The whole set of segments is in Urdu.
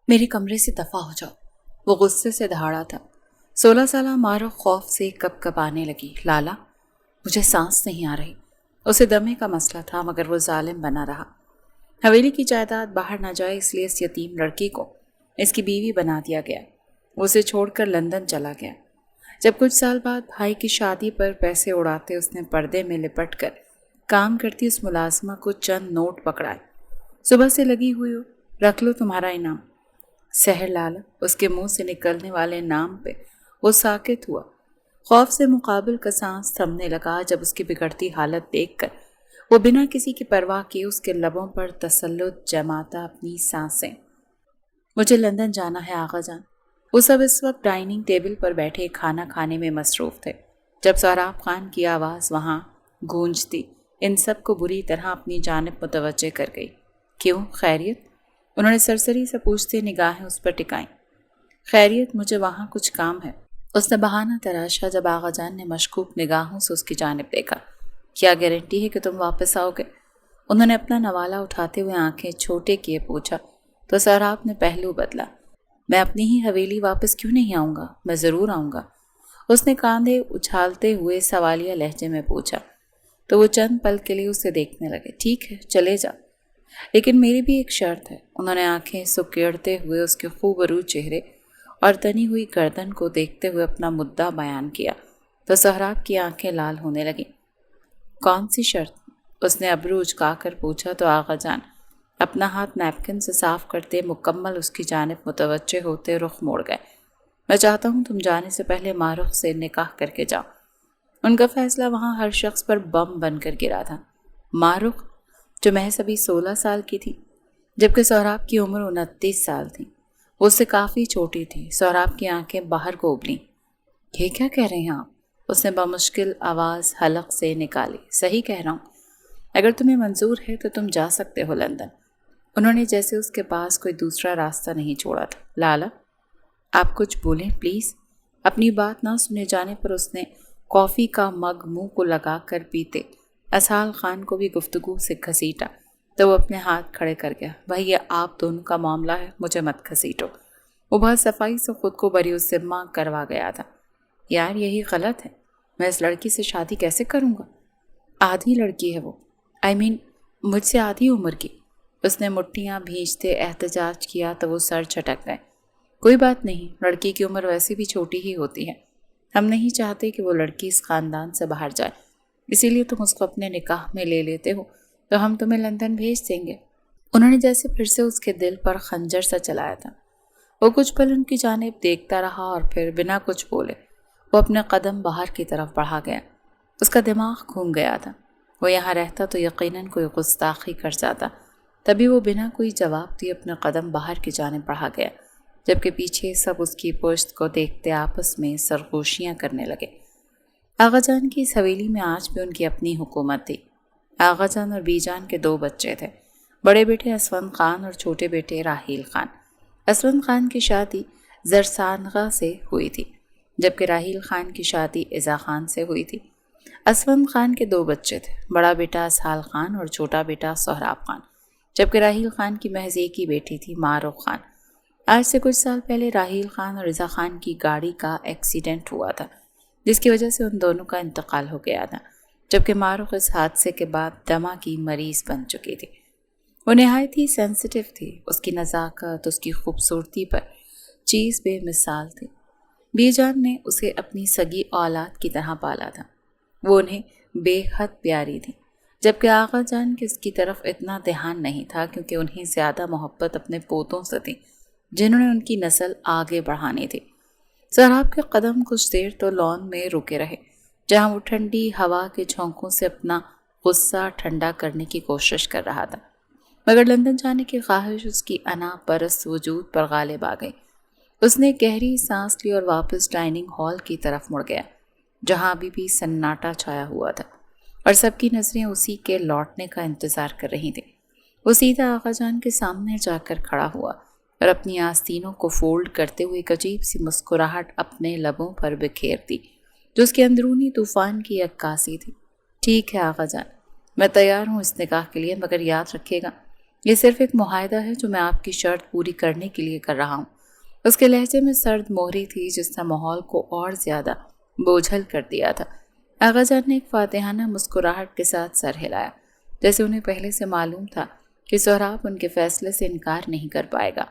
میرے کمرے سے دفع ہو جاؤ، وہ غصے سے دھاڑا تھا۔ 16 سالہ مارو خوف سے کپ کپ آنے لگی۔ لالا، مجھے سانس نہیں آ رہی۔ اسے دمے کا مسئلہ تھا مگر وہ ظالم بنا رہا۔ حویلی کی جائیداد باہر نہ جائے اس لیے اس یتیم لڑکی کو اس کی بیوی بنا دیا گیا۔ وہ اسے چھوڑ کر لندن چلا گیا۔ جب کچھ سال بعد بھائی کی شادی پر پیسے اڑاتے اس نے پردے میں لپٹ کر کام کرتی اس ملازمہ کو چند نوٹ پکڑائے۔ صبح سے لگی ہوئی ہو، رکھ لو تمہارا انعام۔ سحر لالا، اس کے منہ سے نکلنے والے نام پہ وہ ساکت ہوا۔ خوف سے مقابل کا سانس تھمنے لگا جب اس کی بگڑتی حالت دیکھ کر وہ بنا کسی کی پرواہ کیے اس کے لبوں پر تسلط جماتا اپنی سانسیں۔ مجھے لندن جانا ہے آغا جان۔ وہ سب اس وقت ڈائننگ ٹیبل پر بیٹھے کھانا کھانے میں مصروف تھے جب سہراب خان کی آواز وہاں گونجتی ان سب کو بری طرح اپنی جانب متوجہ کر گئی۔ کیوں، خیریت؟ انہوں نے سرسری سے پوچھتے نگاہیں اس پر ٹکائیں۔ خیریت، مجھے وہاں کچھ کام ہے۔ اس نے بہانہ تراشا جب آغا جان نے مشکوک نگاہوں سے اس کی جانب دیکھا۔ کیا گارنٹی ہے کہ تم واپس آؤ گے؟ انہوں نے اپنا نوالہ اٹھاتے ہوئے آنکھیں چھوٹے کیے پوچھا تو سہراب نے پہلو بدلا۔ میں اپنی ہی حویلی واپس کیوں نہیں آؤں گا؟ میں ضرور آؤں گا۔ اس نے کاندھے اچھالتے ہوئے سوالیہ لہجے میں پوچھا تو وہ چند پل کے لیے اسے دیکھنے لگے۔ ٹھیک ہے، چلے جا، لیکن میری بھی ایک شرط ہے۔ انہوں نے آنکھیں سکیڑتے ہوئے اس کے خوبرو چہرے اور تنی ہوئی گردن کو دیکھتے ہوئے اپنا مدعا بیان کیا تو سہراب کی آنکھیں لال ہونے لگیں۔ کون سی شرط؟ اس نے ابرو اچکا کر پوچھا تو آغا جان اپنا ہاتھ نیپکن سے صاف کرتے مکمل اس کی جانب متوجہ ہوتے رخ موڑ گئے۔ میں چاہتا ہوں تم جانے سے پہلے ماروخ سے نکاح کر کے جاؤ۔ ان کا فیصلہ وہاں ہر شخص پر بم بن کر گرا تھا۔ ماروخ جو محض ابھی 16 سال کی تھی جبکہ سہراب کی عمر 29 سال تھی، وہ اس سے کافی چھوٹی تھی۔ سہراب کی آنکھیں باہر کو ابھریں۔ یہ کیا کہہ رہے ہیں آپ؟ اس نے بمشکل آواز حلق سے نکالی۔ صحیح کہہ رہا ہوں، اگر تمہیں منظور ہے تو تم جا سکتے ہو لندن۔ انہوں نے جیسے اس کے پاس کوئی دوسرا راستہ نہیں چھوڑا تھا۔ لالا، آپ کچھ بولیں پلیز۔ اپنی بات نہ سنے جانے پر اس نے کافی کا مگ منہ کو لگا کر پیتے اسحال خان کو بھی گفتگو سے گھسیٹا تو وہ اپنے ہاتھ کھڑے کر گیا۔ بھائی یہ آپ دونوں کا معاملہ ہے، مجھے مت گھسیٹو۔ وہ بہت صفائی سے خود کو بری الذمہ کروا گیا تھا۔ یار یہی غلط ہے، میں اس لڑکی سے شادی کیسے کروں گا؟ آدھی لڑکی ہے وہ، مجھ سے آدھی عمر کی۔ اس نے مٹھیاں بھیجتے احتجاج کیا تو وہ سر جھٹک گئے۔ کوئی بات نہیں، لڑکی کی عمر ویسے بھی چھوٹی ہی ہوتی ہے۔ ہم نہیں چاہتے کہ وہ لڑکی اس خاندان سے باہر جائے، اسی لیے تم اس کو اپنے نکاح میں لے لیتے ہو تو ہم تمہیں لندن بھیج دیں گے۔ انہوں نے جیسے پھر سے اس کے دل پر خنجر سا چلایا تھا۔ وہ کچھ پل ان کی جانب دیکھتا رہا اور پھر بنا کچھ بولے وہ اپنے قدم باہر کی طرف بڑھا گیا۔ اس کا دماغ گھوم گیا تھا۔ وہ یہاں رہتا تو یقیناً کوئی گستاخی کر جاتا، تبھی وہ بنا کوئی جواب دیے اپنے قدم باہر کی جانب بڑھا گیا، جبکہ پیچھے سب اس کی پشت کو دیکھتے آپس میں سرگوشیاں کرنے لگے۔ آغا جان کی اس حویلی میں آج بھی ان کی اپنی حکومت تھی۔ آغا جان اور بی جان کے 2 بچے تھے، بڑے بیٹے اسفند خان اور چھوٹے بیٹے راحیل خان۔ اسفند خان کی شادی زرسانغہ سے ہوئی تھی جبکہ راحیل خان کی شادی عزا خان سے ہوئی تھی۔ اسفند خان کے 2 بچے تھے، بڑا بیٹا اسحال خان اور چھوٹا بیٹا سہراب خان، جبکہ راحیل خان کی محض ایک ہی بیٹی تھی ماروخ خان۔ آج سے کچھ سال پہلے راحیل خان اور عزا خان کی گاڑی کا ایکسیڈنٹ ہوا تھا جس کی وجہ سے ان دونوں کا انتقال ہو گیا تھا، جبکہ ماروخ اس حادثے کے بعد دمہ کی مریض بن چکی تھی۔ وہ نہایت ہی سینسیٹیو تھی، اس کی نزاکت، اس کی خوبصورتی پر چیز بے مثال تھی۔ بی جان نے اسے اپنی سگی اولاد کی طرح پالا تھا، وہ انہیں بے حد پیاری تھی، جبکہ آغا جان کے اس کی طرف اتنا دھیان نہیں تھا کیونکہ انہیں زیادہ محبت اپنے پوتوں سے تھی جنہوں نے ان کی نسل آگے بڑھانی تھی۔ سہراب کے قدم کچھ دیر تو لان میں رکے رہے جہاں وہ ٹھنڈی ہوا کے جھونکوں سے اپنا غصہ ٹھنڈا کرنے کی کوشش کر رہا تھا، مگر لندن جانے کی خواہش اس کی انا پرست وجود پر غالب آ گئی۔ اس نے گہری سانس لی اور واپس ڈائننگ ہال کی طرف مڑ گیا جہاں ابھی بھی سناٹا چھایا ہوا تھا اور سب کی نظریں اسی کے لوٹنے کا انتظار کر رہی تھیں۔ وہ سیدھا آغا جان کے سامنے جا کر کھڑا ہوا اور اپنی آستینوں کو فولڈ کرتے ہوئے ایک عجیب سی مسکراہٹ اپنے لبوں پر بکھیر دی جو اس کے اندرونی طوفان کی عکاسی تھی۔ ٹھیک ہے آغا جان، میں تیار ہوں اس نکاح کے لیے، مگر یاد رکھیے گا یہ صرف ایک معاہدہ ہے جو میں آپ کی شرط پوری کرنے کے لیے کر رہا ہوں۔ اس کے لہجے میں سرد مہری تھی جس نے ماحول کو اور زیادہ بوجھل کر دیا تھا۔ آغا جان نے ایک فاتحانہ مسکراہٹ کے ساتھ سر ہلایا، جیسے انہیں پہلے سے معلوم تھا کہ سہراب ان کے فیصلے سے انکار نہیں کر پائے گا۔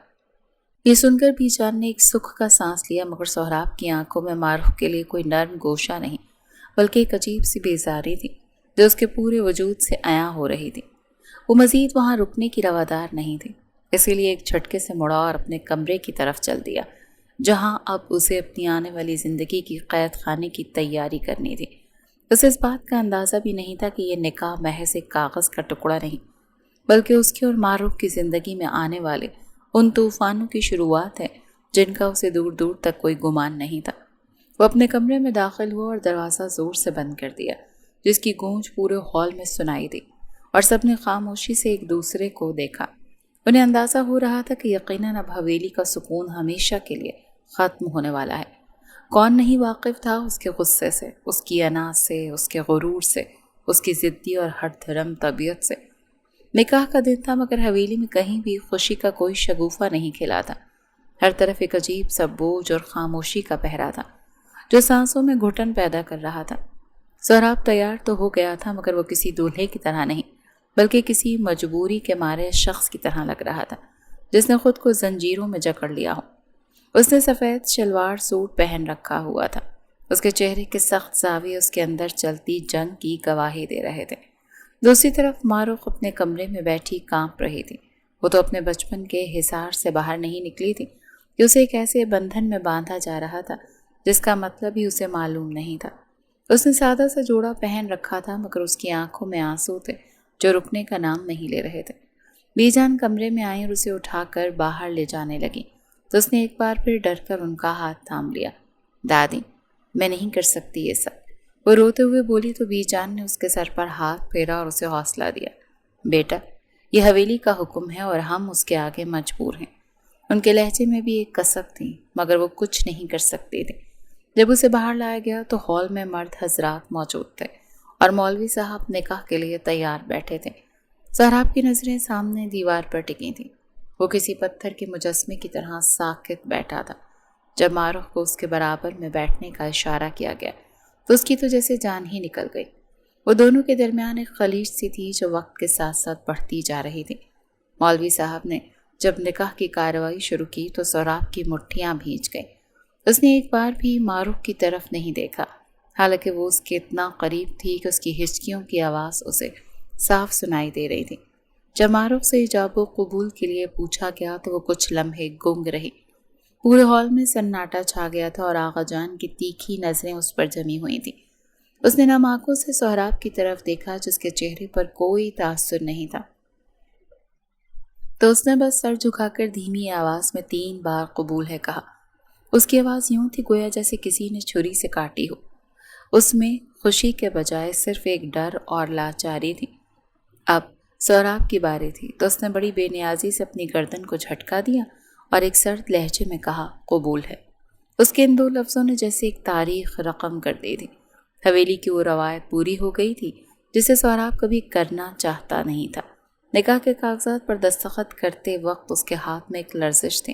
یہ سن کر بی جان نے ایک سکھ کا سانس لیا، مگر سہراب کی آنکھوں میں معروف کے لیے کوئی نرم گوشہ نہیں، بلکہ ایک عجیب سی بیزاری تھی جو اس کے پورے وجود سے عیاں ہو رہی تھی۔ وہ مزید وہاں رکنے کی روادار نہیں تھی، اسی لیے ایک جھٹکے سے مڑا اور اپنے کمرے کی طرف چل دیا، جہاں اب اسے اپنی آنے والی زندگی کی قید خانے کی تیاری کرنی تھی۔ اسے اس بات کا اندازہ بھی نہیں تھا کہ یہ نکاح محض ایک کاغذ کا ٹکڑا نہیں، بلکہ اس کی اور معروف کی زندگی میں آنے والے ان طوفانوں کی شروعات ہے جن کا اسے دور دور تک کوئی گمان نہیں تھا۔ وہ اپنے کمرے میں داخل ہوا اور دروازہ زور سے بند کر دیا، جس کی گونج پورے ہال میں سنائی دی، اور سب نے خاموشی سے ایک دوسرے کو دیکھا۔ انہیں اندازہ ہو رہا تھا کہ یقیناً اب حویلی کا سکون ہمیشہ کے لیے ختم ہونے والا ہے۔ کون نہیں واقف تھا اس کے غصے سے، اس کی انا سے، اس کے غرور سے، اس کی ضدی اور ہٹ دھرم طبیعت سے۔ نکاح کا دن تھا مگر حویلی میں کہیں بھی خوشی کا کوئی شگوفہ نہیں کھلا تھا۔ ہر طرف ایک عجیب سا بوجھ اور خاموشی کا پہرا تھا جو سانسوں میں گھٹن پیدا کر رہا تھا۔ سہراب تیار تو ہو گیا تھا مگر وہ کسی دولہے کی طرح نہیں، بلکہ کسی مجبوری کے مارے شخص کی طرح لگ رہا تھا جس نے خود کو زنجیروں میں جکڑ لیا ہو۔ اس نے سفید شلوار سوٹ پہن رکھا ہوا تھا، اس کے چہرے کے سخت زاویے اس کے اندر چلتی جنگ کی گواہی دے رہے تھے۔ دوسری طرف ماروخ اپنے کمرے میں بیٹھی کانپ رہی تھی۔ وہ تو اپنے بچپن کے حصار سے باہر نہیں نکلی تھی کہ اسے ایک ایسے بندھن میں باندھا جا رہا تھا جس کا مطلب ہی اسے معلوم نہیں تھا۔ اس نے سادہ سا جوڑا پہن رکھا تھا مگر اس کی آنکھوں میں آنسو تھے جو رکنے کا نام نہیں لے رہے تھے۔ بی جان کمرے میں آئی اور اسے اٹھا کر باہر لے جانے لگی تو اس نے ایک بار پھر ڈر کر ان کا ہاتھ تھام لیا۔ دادی، میں نہیں کر سکتی یہ سب، وہ روتے ہوئے بولی تو بی جان نے اس کے سر پر ہاتھ پھیرا اور اسے حوصلہ دیا۔ بیٹا، یہ حویلی کا حکم ہے اور ہم اس کے آگے مجبور ہیں۔ ان کے لہجے میں بھی ایک کسک تھی مگر وہ کچھ نہیں کر سکتے تھے۔ جب اسے باہر لایا گیا تو ہال میں مرد حضرات موجود تھے اور مولوی صاحب نکاح کے لیے تیار بیٹھے تھے۔ سہراب کی نظریں سامنے دیوار پر ٹکی تھیں۔ وہ کسی پتھر کے مجسمے کی طرح ساکت بیٹھا تھا۔ جب ماروخ کو اس کے برابر میں بیٹھنے کا اشارہ کیا گیا تو اس کی تو جیسے جان ہی نکل گئی۔ وہ دونوں کے درمیان ایک خلیج سی تھی جو وقت کے ساتھ ساتھ بڑھتی جا رہی تھی۔ مولوی صاحب نے جب نکاح کی کارروائی شروع کی تو سہراب کی مٹھیاں بھیج گئیں۔ اس نے ایک بار بھی ماروخ کی طرف نہیں دیکھا، حالانکہ وہ اس کے اتنا قریب تھی کہ اس کی ہچکیوں کی آواز اسے صاف سنائی دے رہی تھی۔ جب ماروخ سے ایجاب و قبول کے لیے پوچھا گیا تو وہ کچھ لمحے گنگ رہی۔ پورے ہال میں سناٹا چھا گیا تھا اور آغا جان کی تیکھی نظریں اس پر جمی ہوئی تھیں۔ اس نے نم آنکھوں سے سہراب کی طرف دیکھا جس کے چہرے پر کوئی تاثر نہیں تھا، تو اس نے بس سر جھکا کر دھیمی آواز میں 3 بار قبول ہے کہا۔ اس کی آواز یوں تھی گویا جیسے کسی نے چھری سے کاٹی ہو۔ اس میں خوشی کے بجائے صرف ایک ڈر اور لاچاری تھی۔ اب سہراب کی باری تھی تو اس نے بڑی بے نیازی سے اپنی گردن کو جھٹکا دیا اور ایک سرد لہجے میں کہا، قبول ہے۔ اس کے ان 2 لفظوں نے جیسے ایک تاریخ رقم کر دی تھی۔ حویلی کی وہ روایت پوری ہو گئی تھی جسے سہراب کبھی کرنا چاہتا نہیں تھا۔ نکاح کے کاغذات پر دستخط کرتے وقت اس کے ہاتھ میں ایک لرزش تھی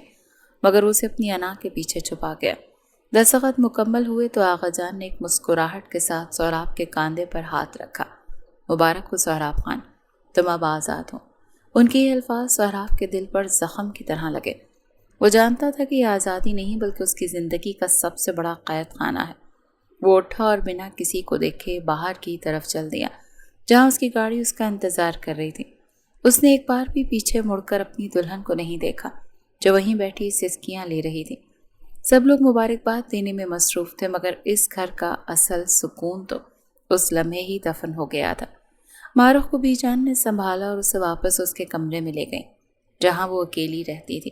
مگر اسے اپنی انا کے پیچھے چھپا گیا۔ دستخط مکمل ہوئے تو آغا جان نے ایک مسکراہٹ کے ساتھ سہراب کے کاندھے پر ہاتھ رکھا۔ مبارک ہو سہراب خان، تم اب آزاد ہو۔ ان کے یہ الفاظ سہراب کے دل پر زخم کی طرح لگے۔ وہ جانتا تھا کہ یہ آزادی نہیں بلکہ اس کی زندگی کا سب سے بڑا قید خانہ ہے۔ وہ اٹھا اور بنا کسی کو دیکھے باہر کی طرف چل دیا جہاں اس کی گاڑی اس کا انتظار کر رہی تھی۔ اس نے ایک بار بھی پیچھے مڑ کر اپنی دلہن کو نہیں دیکھا جو وہیں بیٹھی سسکیاں لے رہی تھی۔ سب لوگ مبارکباد دینے میں مصروف تھے مگر اس گھر کا اصل سکون تو اس لمحے ہی دفن ہو گیا تھا۔ ماروخ کو بی جان نے سنبھالا اور اسے واپس اس کے کمرے میں لے گئی جہاں وہ اکیلی رہتی تھی۔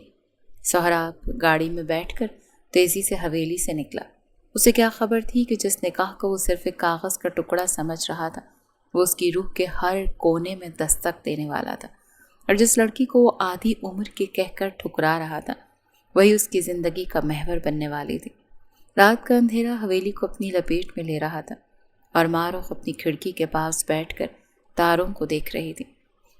سہراب گاڑی میں بیٹھ کر تیزی سے حویلی سے نکلا۔ اسے کیا خبر تھی کہ جس نکاح کو وہ صرف ایک کاغذ کا ٹکڑا سمجھ رہا تھا وہ اس کی روح کے ہر کونے میں دستک دینے والا تھا، اور جس لڑکی کو وہ آدھی عمر کے کہہ کر ٹھکرا رہا تھا وہی اس کی زندگی کا محور بننے والی تھی۔ رات کا اندھیرا حویلی کو اپنی لپیٹ میں لے رہا تھا اور ماروخ اپنی کھڑکی کے پاس بیٹھ کر تاروں کو دیکھ رہی تھی۔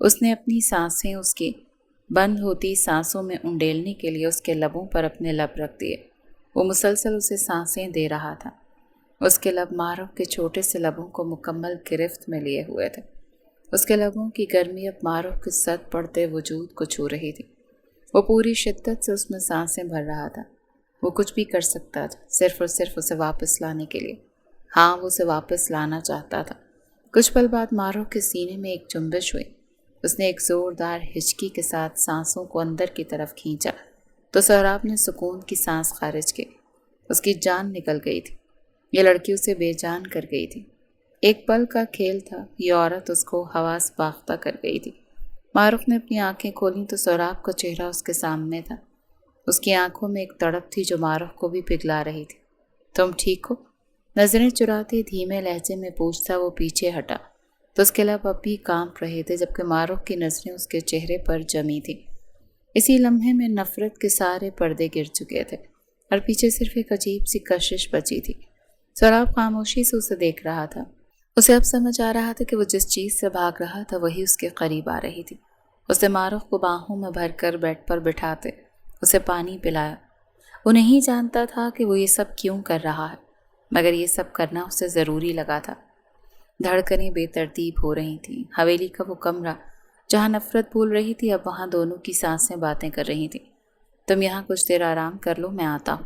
اس نے اپنی سانسیں اس کی بند ہوتی سانسوں میں انڈیلنے کے لیے اس کے لبوں پر اپنے لب رکھ دیے۔ وہ مسلسل اسے سانسیں دے رہا تھا۔ اس کے لب معروف کے چھوٹے سے لبوں کو مکمل گرفت میں لیے ہوئے تھے۔ اس کے لبوں کی گرمی اب معروف کے سد پڑتے وجود کو چھو رہی تھی۔ وہ پوری شدت سے اس میں سانسیں بھر رہا تھا۔ وہ کچھ بھی کر سکتا تھا، صرف اور صرف اسے واپس لانے کے لیے۔ ہاں، وہ اسے واپس لانا چاہتا تھا۔ کچھ پل بعد معروف کے سینے میں ایک جنبش ہوئی۔ اس نے ایک زوردار ہچکی کے ساتھ سانسوں کو اندر کی طرف کھینچا تو سہراب نے سکون کی سانس خارج کی۔ اس کی جان نکل گئی تھی۔ یہ لڑکی اسے بے جان کر گئی تھی۔ ایک پل کا کھیل تھا، یہ عورت اس کو حواس باختہ کر گئی تھی۔ معروف نے اپنی آنکھیں کھولیں تو سہراب کا چہرہ اس کے سامنے تھا۔ اس کی آنکھوں میں ایک تڑپ تھی جو معروف کو بھی پگھلا رہی تھی۔ تم ٹھیک ہو؟ نظریں چراتے دھیمے لہجے میں پوچھتا وہ پیچھے ہٹا تو اس کے لب اب بھی کانپ رہے تھے جبکہ معروف کی نظریں اس کے چہرے پر جمی تھیں۔ اسی لمحے میں نفرت کے سارے پردے گر چکے تھے اور پیچھے صرف ایک عجیب سی کشش بچی تھی۔ سہراب خاموشی سے اسے دیکھ رہا تھا۔ اسے اب سمجھ آ رہا تھا کہ وہ جس چیز سے بھاگ رہا تھا وہی اس کے قریب آ رہی تھی۔ اس نے معروف کو باہوں میں بھر کر بیڈ پر بٹھاتے اسے پانی پلایا۔ وہ نہیں جانتا تھا کہ وہ یہ سب کیوں کر رہا ہے، مگر یہ سب کرنا اسے ضروری لگا تھا۔ دھڑکنیں بے ترتیب ہو رہی تھیں۔ حویلی کا وہ کمرہ جہاں نفرت بھول رہی تھی اب وہاں دونوں کی سانسیں باتیں کر رہی تھیں۔ تم یہاں کچھ دیر آرام کر لو، میں آتا ہوں۔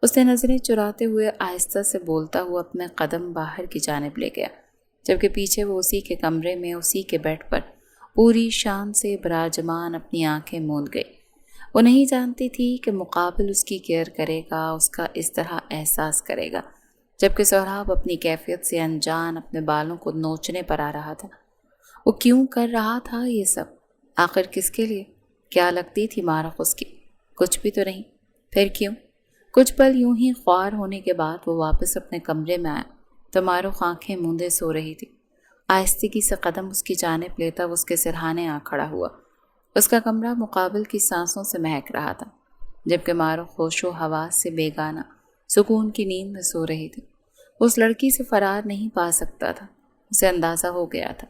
اس نے نظریں چراتے ہوئے آہستہ سے بولتا ہوا اپنے قدم باہر کی جانب لے گیا، جبکہ پیچھے وہ اسی کے کمرے میں اسی کے بیڈ پر پوری شان سے براجمان اپنی آنکھیں موند گئی۔ وہ نہیں جانتی تھی کہ مقابل اس کی کیئر کرے گا، اس کا اس طرح احساس کرے گا، جبکہ سہراب اپنی کیفیت سے انجان اپنے بالوں کو نوچنے پر آ رہا تھا۔ وہ کیوں کر رہا تھا یہ سب؟ آخر کس کے لیے؟ کیا لگتی تھی معروف اس کی؟ کچھ بھی تو نہیں۔ پھر کیوں؟ کچھ پل یوں ہی خوار ہونے کے بعد وہ واپس اپنے کمرے میں آیا تو معروف آنکھیں موندے سو رہی تھی۔ آہستگی سے قدم اس کی جانب لیتا وہ اس کے سرہانے آ کھڑا ہوا۔ اس کا کمرہ مقابل کی سانسوں سے مہک رہا تھا، جبکہ معروف ہوش و حواس سے بیگانہ سکون کی نیند میں سو رہی تھی۔ اس لڑکی سے فرار نہیں پا سکتا تھا۔ اسے اندازہ ہو گیا تھا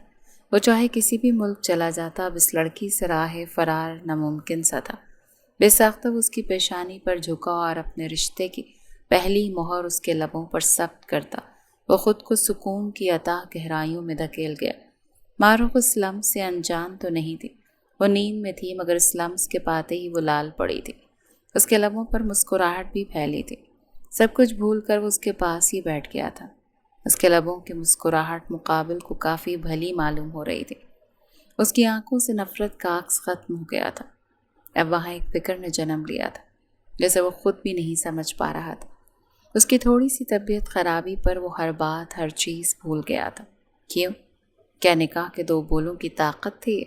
وہ چاہے کسی بھی ملک چلا جاتا اب اس لڑکی سے راہ فرار ناممکن سا تھا۔ بے ساختہ وہ اس کی پیشانی پر جھکا اور اپنے رشتے کی پہلی مہر اس کے لبوں پر ثبت کرتا وہ خود کو سکون کی اتاہ گہرائیوں میں دھکیل گیا۔ معروف اس لمس سے انجان تو نہیں تھی، وہ نیند میں تھی، مگر اس لمس کے پاتے ہی وہ لال پڑی تھی۔ اس کے لبوں پر مسکراہٹ بھی پھیلی تھی۔ سب کچھ بھول کر وہ اس کے پاس ہی بیٹھ گیا تھا۔ اس کے لبوں کی مسکراہٹ مقابل کو کافی بھلی معلوم ہو رہی تھی۔ اس کی آنکھوں سے نفرت کا عکس ختم ہو گیا تھا۔ اب وہاں ایک فکر نے جنم لیا تھا جیسے وہ خود بھی نہیں سمجھ پا رہا تھا۔ اس کی تھوڑی سی طبیعت خرابی پر وہ ہر بات ہر چیز بھول گیا تھا۔ کیوں؟ کیا نکاح کے دو بولوں کی طاقت تھی؟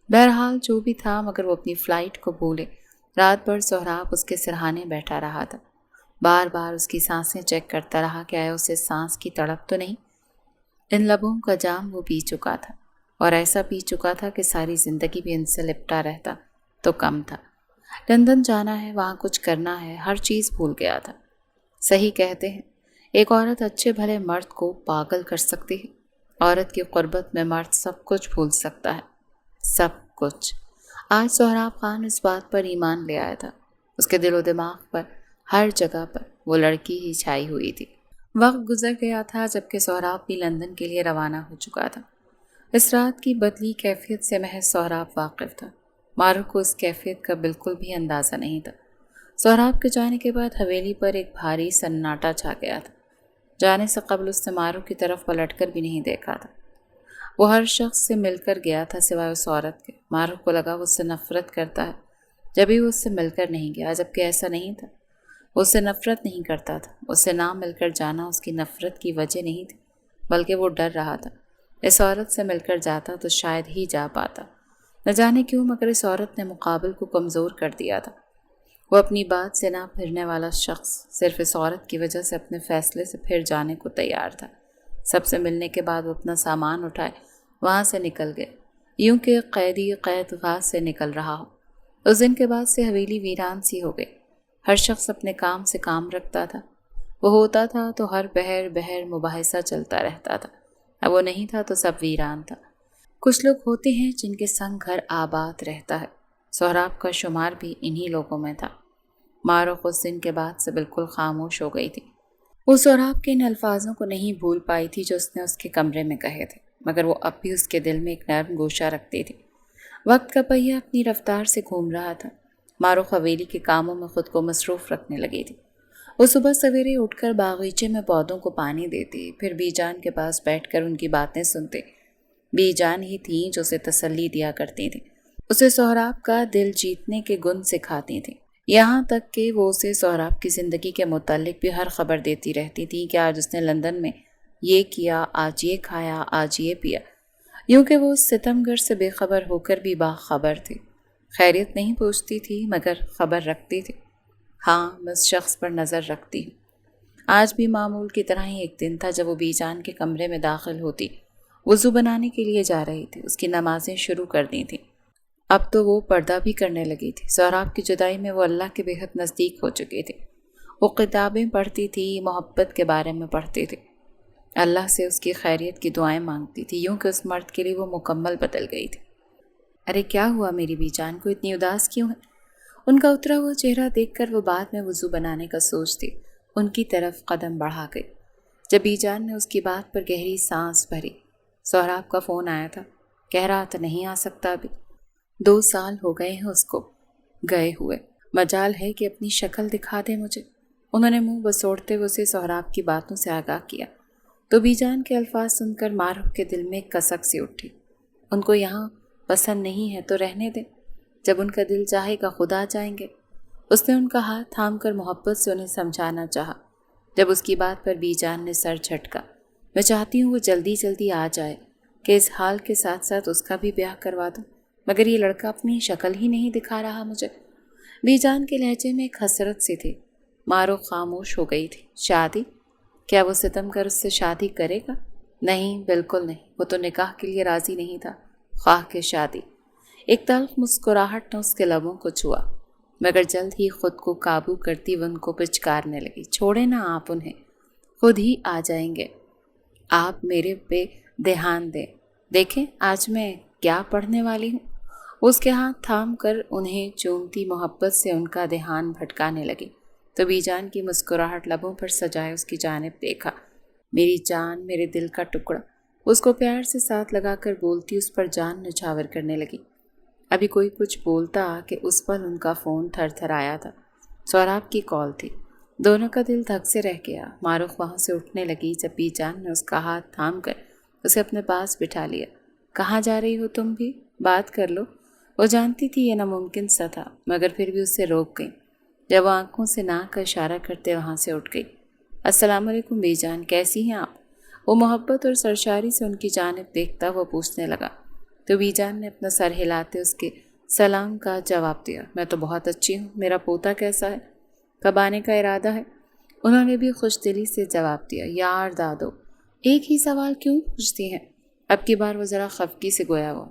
بہرحال جو بھی تھا، مگر وہ اپنی فلائٹ کو بھولے۔ رات بھر سہراب اس کے سرہانے بیٹھا رہا تھا، بار بار اس کی سانسیں چیک کرتا رہا کہ آیا اسے سانس کی تڑپ تو نہیں۔ ان لبوں کا جام وہ پی چکا تھا، اور ایسا پی چکا تھا کہ ساری زندگی بھی ان سے لپٹا رہتا تو کم تھا۔ لندن جانا ہے، وہاں کچھ کرنا ہے، ہر چیز بھول گیا تھا۔ صحیح کہتے ہیں، ایک عورت اچھے بھلے مرد کو پاگل کر سکتی ہے۔ عورت کی قربت میں مرد سب کچھ بھول سکتا ہے، سب کچھ۔ آج سہراب خان اس بات پر ایمان لے آیا تھا۔ اس کے دل و دماغ پر ہر جگہ پر وہ لڑکی ہی چھائی ہوئی تھی۔ وقت گزر گیا تھا جبکہ سہراب بھی لندن کے لیے روانہ ہو چکا تھا۔ اس رات کی بدلی کیفیت سے محض سہراب واقف تھا۔ معروف کو اس کیفیت کا بالکل بھی اندازہ نہیں تھا۔ سہراب کے جانے کے بعد حویلی پر ایک بھاری سناٹا چھا گیا تھا۔ جانے سے قبل اس نے معروف کی طرف پلٹ کر بھی نہیں دیکھا تھا۔ وہ ہر شخص سے مل کر گیا تھا سوائے اس عورت کے۔ معروف کو لگا وہ اس سے نفرت کرتا ہے جبھی وہ اس سے مل کر نہیں گیا، جبکہ ایسا نہیں تھا۔ وہ اس سے نفرت نہیں کرتا تھا۔ اس سے نہ مل کر جانا اس کی نفرت کی وجہ نہیں تھی، بلکہ وہ ڈر رہا تھا اس عورت سے مل کر جاتا تو شاید ہی جا پاتا۔ نہ جانے کیوں، مگر اس عورت نے مقابل کو کمزور کر دیا تھا۔ وہ اپنی بات سے نہ پھرنے والا شخص صرف اس عورت کی وجہ سے اپنے فیصلے سے پھر جانے کو تیار تھا۔ سب سے ملنے کے بعد وہ اپنا سامان اٹھائے وہاں سے نکل گئے، یوں کہ قیدی قید گاہ سے نکل رہا ہو۔ اس دن کے بعد سے حویلی ویران سی ہو گئی۔ ہر شخص اپنے کام سے کام رکھتا تھا۔ وہ ہوتا تھا تو ہر بہر مباحثہ چلتا رہتا تھا، اب وہ نہیں تھا تو سب ویران تھا۔ کچھ لوگ ہوتے ہیں جن کے سنگ گھر آباد رہتا ہے، سہراب کا شمار بھی انہی لوگوں میں تھا۔ ماروق اس دن کے بعد سے بالکل خاموش ہو گئی تھی۔ وہ سہراب کے ان الفاظوں کو نہیں بھول پائی تھی جو اس نے اس کے کمرے میں کہے تھے، مگر وہ اب بھی اس کے دل میں ایک نرم گوشہ رکھتی تھی۔ وقت کا پہیہ اپنی رفتار سے گھوم رہا تھا۔ ماروق حویلی کے کاموں میں خود کو مصروف رکھنے لگی تھی۔ وہ صبح سویرے اٹھ کر باغیچے میں پودوں کو پانی دیتی، پھر بی جان کے پاس بیٹھ کر ان کی باتیں سنتے۔ بی جان ہی تھیں جو اسے تسلی دیا کرتی تھیں، اسے سہراب کا دل جیتنے کے گن سکھاتی تھیں، یہاں تک کہ وہ اسے سہراب کی زندگی کے متعلق بھی ہر خبر دیتی رہتی تھی کہ آج اس نے لندن میں یہ کیا، آج یہ کھایا، آج یہ پیا، یوں کہ وہ اس ستمگر سے بے خبر ہو کر بھی باخبر تھی۔ خیریت نہیں پوچھتی تھی مگر خبر رکھتی تھی۔ ہاں، میں اس شخص پر نظر رکھتی ہوں۔ آج بھی معمول کی طرح ہی ایک دن تھا جب وہ بی جان کے کمرے میں داخل ہوتی، وضو بنانے کے لیے جا رہی تھی، اس کی نمازیں شروع کر دی تھیں۔ اب تو وہ پردہ بھی کرنے لگی تھی۔ سہراب کی جدائی میں وہ اللہ کے بے حد نزدیک ہو چکی تھی۔ وہ کتابیں پڑھتی تھی، محبت کے بارے میں پڑھتی تھی، اللہ سے اس کی خیریت کی دعائیں مانگتی تھی، یوں کہ اس مرد کے لیے وہ مکمل بدل گئی تھی۔ ارے کیا ہوا میری بی جان کو اتنی اداس کیوں ہے؟ ان کا اترا ہوا چہرہ دیکھ کر وہ بعد میں وضو بنانے کا سوچتی ان کی طرف قدم بڑھا گئی۔ جب بی جان نے اس کی بات پر گہری سانس بھری۔ سہراب کا فون آیا تھا، کہہ رہا تھا نہیں آ سکتا ابھی، 2 سال ہو گئے ہیں اس کو گئے ہوئے، مجال ہے کہ اپنی شکل دکھا دے مجھے۔ انہوں نے منہ بسوڑتے ہوئے اسے سہراب کی باتوں سے آگاہ کیا تو بی جان کے الفاظ سن کر ماروق کے دل میں ایک کسک سی اٹھی۔ ان کو یہاں پسند نہیں ہے تو رہنے دیں، جب ان کا دل چاہے گا خود آ جائیں گے۔ اس نے ان کا ہاتھ تھام کر محبت سے انہیں سمجھانا چاہا۔ جب اس کی بات پر بی جان نے سر جھٹکا۔ میں چاہتی ہوں وہ جلدی جلدی آ جائے کہ اس حال کے ساتھ ساتھ اس کا بھی بیاہ کروا دوں، مگر یہ لڑکا اپنی شکل ہی نہیں دکھا رہا مجھے۔ بی جان کے لہجے میں ایک حسرت سی تھی۔ ماروق خاموش ہو گئی تھی۔ شادی؟ کیا وہ ستم کر اس سے شادی کرے گا؟ نہیں، بالکل نہیں، وہ تو نکاح کے لیے راضی نہیں تھا، خواہ کہ شادی۔ ایک تلخ مسکراہٹ نے اس کے لبوں کو چھوا، مگر جلد ہی خود کو قابو کرتی وہ ان کو پچکارنے لگی۔ چھوڑے نا آپ انہیں، خود ہی آ جائیں گے۔ آپ میرے پہ دھیان دیں، دیکھیں آج میں کیا پڑھنے والی ہوں۔ اس کے ہاتھ تھام کر انہیں چومتی محبت سے ان کا دھیان بھٹکانے لگی تو بی جان کی مسکراہٹ لبوں پر سجائے اس کی جانب دیکھا۔ میری جان، میرے دل کا ٹکڑا، اس کو پیار سے ساتھ لگا کر بولتی اس پر جان نچھاور کرنے لگی۔ ابھی کوئی کچھ بولتا کہ اس پر ان کا فون تھر تھر آیا تھا۔ سہراب کی کال تھی۔ دونوں کا دل دھک سے رہ گیا۔ ماروق وہاں سے اٹھنے لگی جب بی جان نے اس کا ہاتھ تھام کر اسے اپنے پاس بٹھا لیا۔ کہاں جا رہی ہو تم بھی؟ بات کر لو۔ وہ جانتی تھی یہ ناممکن سا تھا، مگر پھر بھی اسے روک گئی جب وہ آنکھوں سے ناک کا اشارہ کرتے وہاں سے اٹھ گئی۔ السلام علیکم بی جان، کیسی ہیں آپ؟ وہ محبت اور سرشاری سے ان کی جانب دیکھتا وہ پوچھنے لگا تو بی جان نے اپنا سر ہلاتے اس کے سلام کا جواب دیا۔ میں تو بہت اچھی ہوں، میرا پوتا کیسا ہے؟ کب آنے کا ارادہ ہے؟ انہوں نے بھی خوش دلی سے جواب دیا۔ یار دادو، ایک ہی سوال کیوں پوچھتی ہیں؟ اب کی بار وہ ذرا خفگی سے گویا ہوا۔